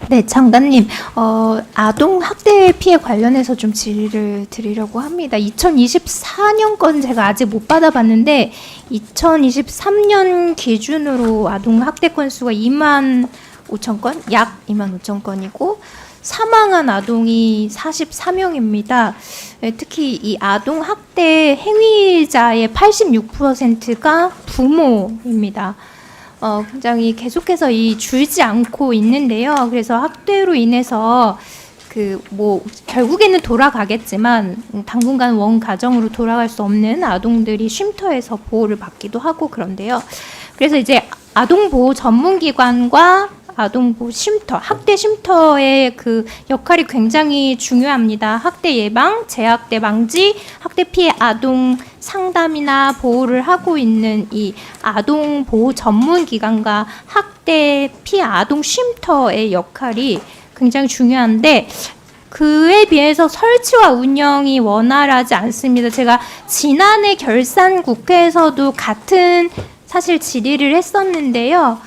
네, 장관님, 아동 학대 피해 관련해서 좀 질의를 드리려고 합니다. 2024년 건 제가 아직 못 받아봤는데 2023년 기준으로 아동 학대 건수가 2만 5천 건, 약 2만 5천 건이고 사망한 아동이 44명입니다. 특히 이 아동 학대 행위자의 86%가 부모입니다. 굉장히 계속해서 줄지 않고 있는데요. 그래서 학대로 인해서 결국에는 돌아가겠지만 당분간 원 가정으로 돌아갈 수 없는 아동들이 쉼터에서 보호를 받기도 하고 그런데요. 그래서 이제 아동보호 전문기관과 아동보호 쉼터, 학대 쉼터의 그 역할이 굉장히 중요합니다. 학대 예방, 재학대 방지, 학대 피해 아동 상담이나 보호를 하고 있는 이 아동보호 전문기관과 학대 피해 아동 쉼터의 역할이 굉장히 중요한데 그에 비해서 설치와 운영이 원활하지 않습니다. 제가 지난해 결산 국회에서도 같은 사실 질의를 했었는데요.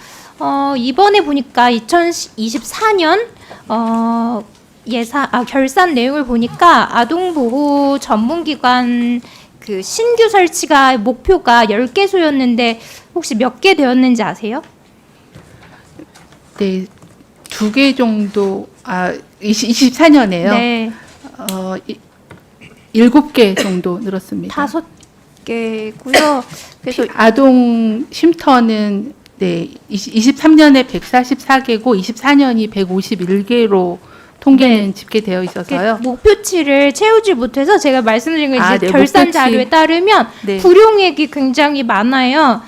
이번에 보니까 2024년 결산 내용을 보니까 아동보호 전문기관 그 신규 설치가 목표가 10개소였는데 혹시 몇 개 되었는지 아세요? 네, 2개 정도 24년에요. 네. 7개 정도 늘었습니다. 5개고요. 그래서 아동 쉼터는 네, 23년에 144개고 24년이 151개로 통계는 집계되어 있어서요. 목표치를 채우지 못해서 제가 말씀드린 건 이제 네, 결산 목표치. 자료에 따르면 네. 불용액이 굉장히 많아요.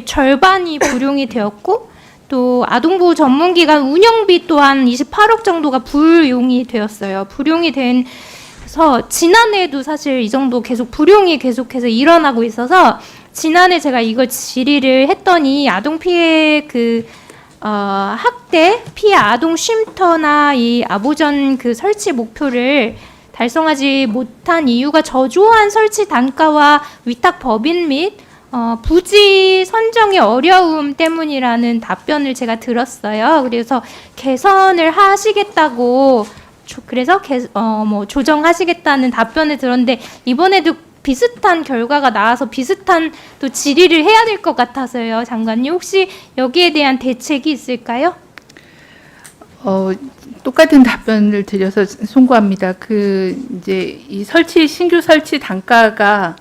절반이 불용이 되었고 또 아동보호 전문기관 운영비 또한 28억 정도가 불용이 되었어요. 불용이 돼서 지난해에도 사실 이 정도 계속 불용이 계속해서 일어나고 있어서 지난해 제가 이걸 질의를 했더니 아동 피해 학대 피해 아동 쉼터나 이 아보전 그 설치 목표를 달성하지 못한 이유가 저조한 설치 단가와 위탁 법인 및 부지 선정의 어려움 때문이라는 답변을 제가 들었어요. 그래서 개선을 하시겠다고 그래서 조정하시겠다는 답변을 들었는데 이번에도 비슷한 결과가 나와서 비슷한 또 질의를 해야 될 것 같아서요. 장관님 혹시 여기에 대한 대책이 있을까요? 똑같은 답변을 드려서 송구합니다. 이제 이 신규 설치 단가가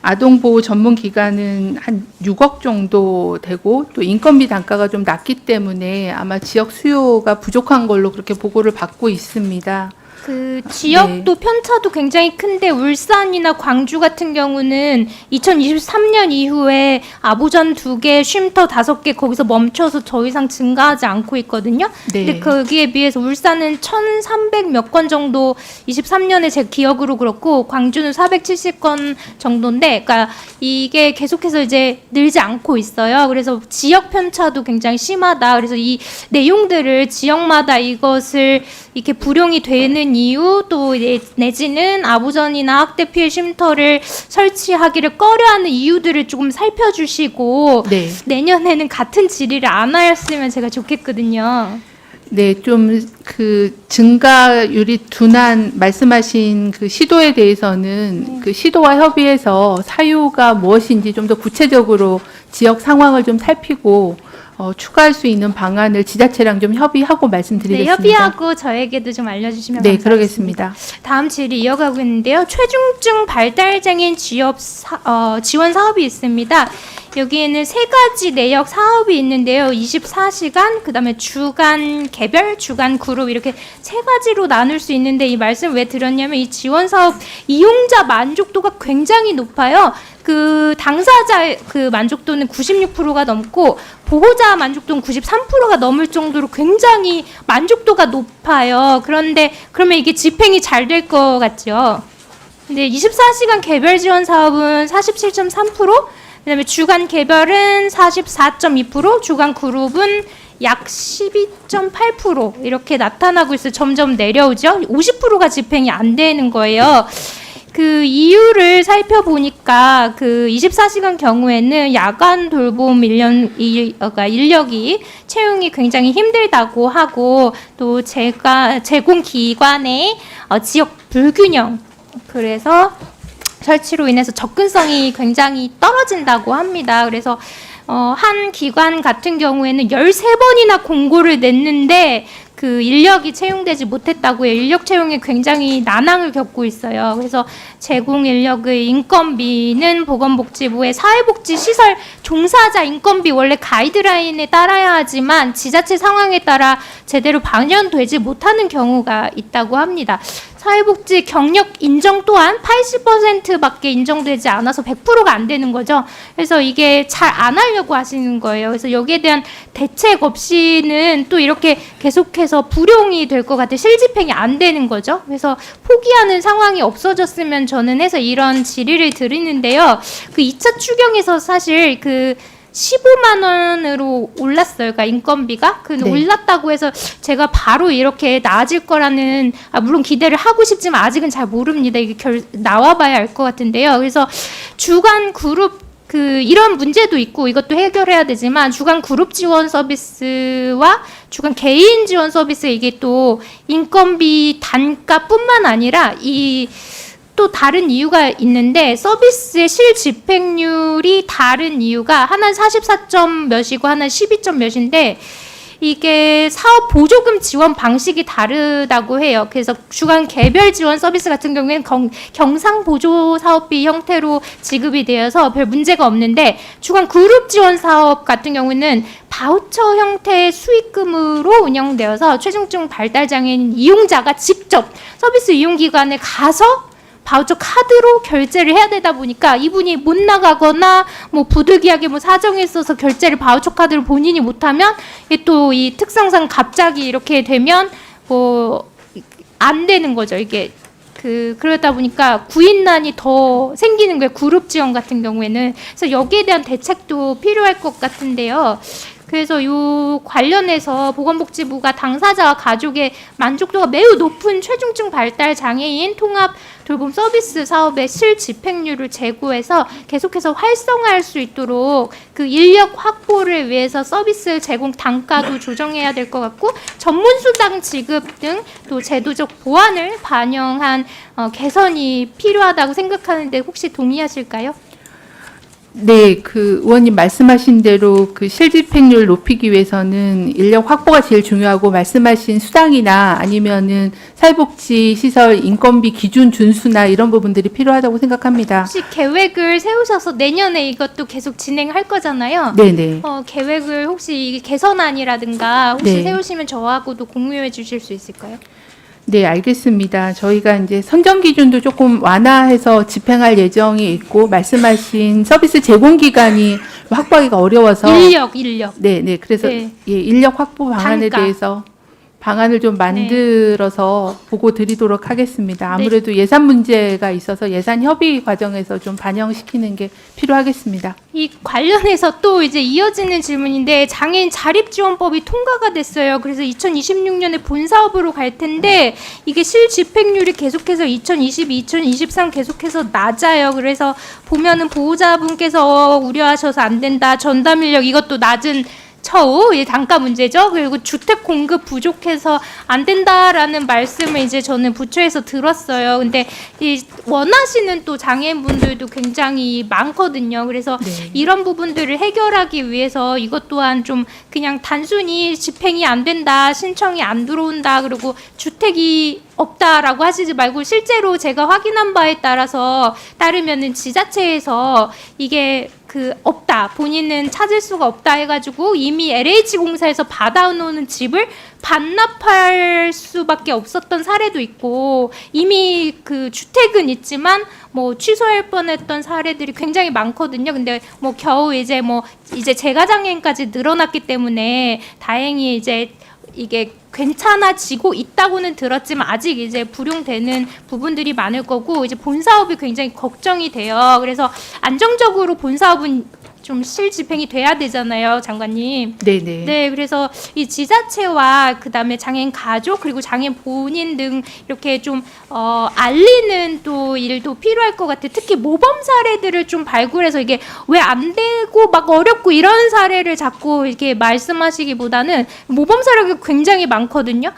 아동보호 전문기관은 한 6억 정도 되고 또 인건비 단가가 좀 낮기 때문에 아마 지역 수요가 부족한 걸로 그렇게 보고를 받고 있습니다. 그 지역도 편차도 굉장히 큰데 울산이나 광주 같은 경우는 2023년 이후에 아보전 2개, 쉼터 5개 거기서 멈춰서 더 이상 증가하지 않고 있거든요. 네. 근데 거기에 비해서 울산은 1,300 몇 건 정도 23년에 제 기억으로 그렇고 광주는 470건 정도인데 그러니까 이게 계속해서 이제 늘지 않고 있어요. 그래서 지역 편차도 굉장히 심하다. 그래서 이 내용들을 지역마다 이것을 이렇게 불용이 되는 이유 또 내지는 아보전이나 학대 피해 쉼터를 설치하기를 꺼려하는 이유들을 조금 살펴주시고 네. 내년에는 같은 질의를 안 하였으면 제가 좋겠거든요. 네, 좀 증가율이 둔한 말씀하신 그 시도에 대해서는 그 시도와 협의해서 사유가 무엇인지 좀 더 구체적으로 지역 상황을 좀 살피고 추가할 수 있는 방안을 지자체랑 좀 협의하고 말씀드리겠습니다. 네, 협의하고 저에게도 좀 알려주시면 네, 감사하겠습니다. 그러겠습니다. 다음 질의 이어가고 있는데요. 최중증 발달장애인 지원 사업이 있습니다. 여기에는 3가지 내역 사업이 있는데요. 24시간, 그다음에 주간 개별, 주간 그룹 이렇게 3가지로 나눌 수 있는데 이 말씀 왜 드렸냐면 이 지원 사업 이용자 만족도가 굉장히 높아요. 그 당사자 그 만족도는 96%가 넘고 보호자 만족도는 93%가 넘을 정도로 굉장히 만족도가 높아요. 그런데 그러면 이게 집행이 잘 될 것 같죠? 근데 24시간 개별 지원 사업은 47.3%, 그다음에 주간 개별은 44.2%, 주간 그룹은 약 12.8% 이렇게 나타나고 있어요. 점점 내려오죠. 50%가 집행이 안 되는 거예요. 그 이유를 살펴보니까 그 24시간 경우에는 야간 돌봄 인력이 채용이 굉장히 힘들다고 하고 또 제공 기관의 지역 불균형 그래서 설치로 인해서 접근성이 굉장히 떨어진다고 합니다. 그래서 한 기관 같은 경우에는 13번이나 공고를 냈는데 그 인력이 채용되지 못했다고요. 인력 채용에 굉장히 난항을 겪고 있어요. 그래서 제공 인력의 인건비는 보건복지부의 사회복지시설 종사자 인건비 원래 가이드라인에 따라야 하지만 지자체 상황에 따라 제대로 반영되지 못하는 경우가 있다고 합니다. 사회복지 경력 인정 또한 80%밖에 인정되지 않아서 100%가 안 되는 거죠. 그래서 이게 잘 안 하려고 하시는 거예요. 그래서 여기에 대한 대책 없이는 또 이렇게 계속해서 불용이 될 것 같아요. 실집행이 안 되는 거죠. 그래서 포기하는 상황이 없어졌으면 저는 해서 이런 질의를 드리는데요. 그 2차 추경에서 사실 그 15만 원으로 올랐어요. 그러니까 인건비가 네. 올랐다고 해서 제가 바로 이렇게 나아질 거라는 물론 기대를 하고 싶지만 아직은 잘 모릅니다. 이게 나와봐야 알 것 같은데요. 그래서 주간 그룹 이런 문제도 있고 이것도 해결해야 되지만 주간 그룹 지원 서비스와 주간 개인 지원 서비스 이게 또 인건비 단가뿐만 아니라 또 다른 이유가 있는데 서비스의 실집행률이 다른 이유가 하나는 44점 몇이고 하나는 12점 몇인데 이게 사업 보조금 지원 방식이 다르다고 해요. 그래서 주간 개별 지원 서비스 같은 경우에는 경상 보조 사업비 형태로 지급이 되어서 별 문제가 없는데 주간 그룹 지원 사업 같은 경우는 바우처 형태의 수익금으로 운영되어서 최중증 발달 장애인 이용자가 직접 서비스 이용 기관에 가서 바우처 카드로 결제를 해야 되다 보니까 이분이 못 나가거나 뭐 부득이하게 뭐 사정이 있어서 결제를 바우처 카드로 본인이 못하면 또 이 특성상 갑자기 이렇게 되면 뭐 안 되는 거죠. 이게 그러다 보니까 구인난이 더 생기는 거예요. 그룹 지원 같은 경우에는. 그래서 여기에 대한 대책도 필요할 것 같은데요. 그래서 요 관련해서 보건복지부가 당사자와 가족의 만족도가 매우 높은 최중증 발달 장애인 통합 돌봄 서비스 사업의 실집행률을 제고해서 계속해서 활성화할 수 있도록 그 인력 확보를 위해서 서비스 제공 단가도 조정해야 될 것 같고 전문 수당 지급 등 또 제도적 보완을 반영한 개선이 필요하다고 생각하는데 혹시 동의하실까요? 네, 그 의원님 말씀하신 대로 그 실집행률 높이기 위해서는 인력 확보가 제일 중요하고 말씀하신 수당이나 아니면은 사회복지 시설 인건비 기준 준수나 이런 부분들이 필요하다고 생각합니다. 혹시 계획을 세우셔서 내년에 이것도 계속 진행할 거잖아요. 네네. 계획을 혹시 이게 개선안이라든가 혹시 네. 세우시면 저하고도 공유해 주실 수 있을까요? 네, 알겠습니다. 저희가 이제 선정 기준도 조금 완화해서 집행할 예정이 있고 말씀하신 서비스 제공 기간이 확보하기가 어려워서 인력. 네, 네. 그래서 네. 예, 인력 확보 방안에 단가. 대해서 방안을 좀 만들어서 보고 드리도록 하겠습니다. 아무래도 예산 문제가 있어서 예산 협의 과정에서 좀 반영시키는 게 필요하겠습니다. 이 관련해서 또 이제 이어지는 질문인데 장애인 자립지원법이 통과가 됐어요. 그래서 2026년에 본사업으로 갈 텐데 이게 실집행률이 계속해서 2022, 2023 계속해서 낮아요. 그래서 보면은 보호자분께서 우려하셔서 안 된다. 전담 인력 이것도 낮은 처우, 단가 문제죠. 그리고 주택 공급 부족해서 안 된다라는 말씀을 이제 저는 부처에서 들었어요. 근데 이 원하시는 또 장애인분들도 굉장히 많거든요. 그래서 네. 이런 부분들을 해결하기 위해서 이것 또한 좀 그냥 단순히 집행이 안 된다, 신청이 안 들어온다, 그리고 주택이 없다라고 하시지 말고 실제로 제가 확인한 바에 따르면은 지자체에서 이게 없다, 본인은 찾을 수가 없다 해가지고 이미 LH공사에서 받아놓는 집을 반납할 수밖에 없었던 사례도 있고 이미 그 주택은 있지만 뭐 취소할 뻔했던 사례들이 굉장히 많거든요. 근데 뭐 겨우 이제 재가장애인까지 늘어났기 때문에 다행히 이제 이게 괜찮아지고 있다고는 들었지만 아직 이제 불용되는 부분들이 많을 거고 이제 본사업이 굉장히 걱정이 돼요. 그래서 안정적으로 본사업은 좀 실집행이 돼야 되잖아요, 장관님. 네네. 네, 그래서 이 지자체와 그다음에 장애인 가족 그리고 장애인 본인 등 이렇게 좀 알리는 또 일도 필요할 것 같아요. 특히 모범 사례들을 좀 발굴해서 이게 왜 안 되고 막 어렵고 이런 사례를 자꾸 이렇게 말씀하시기보다는 모범 사례가 굉장히 많거든요.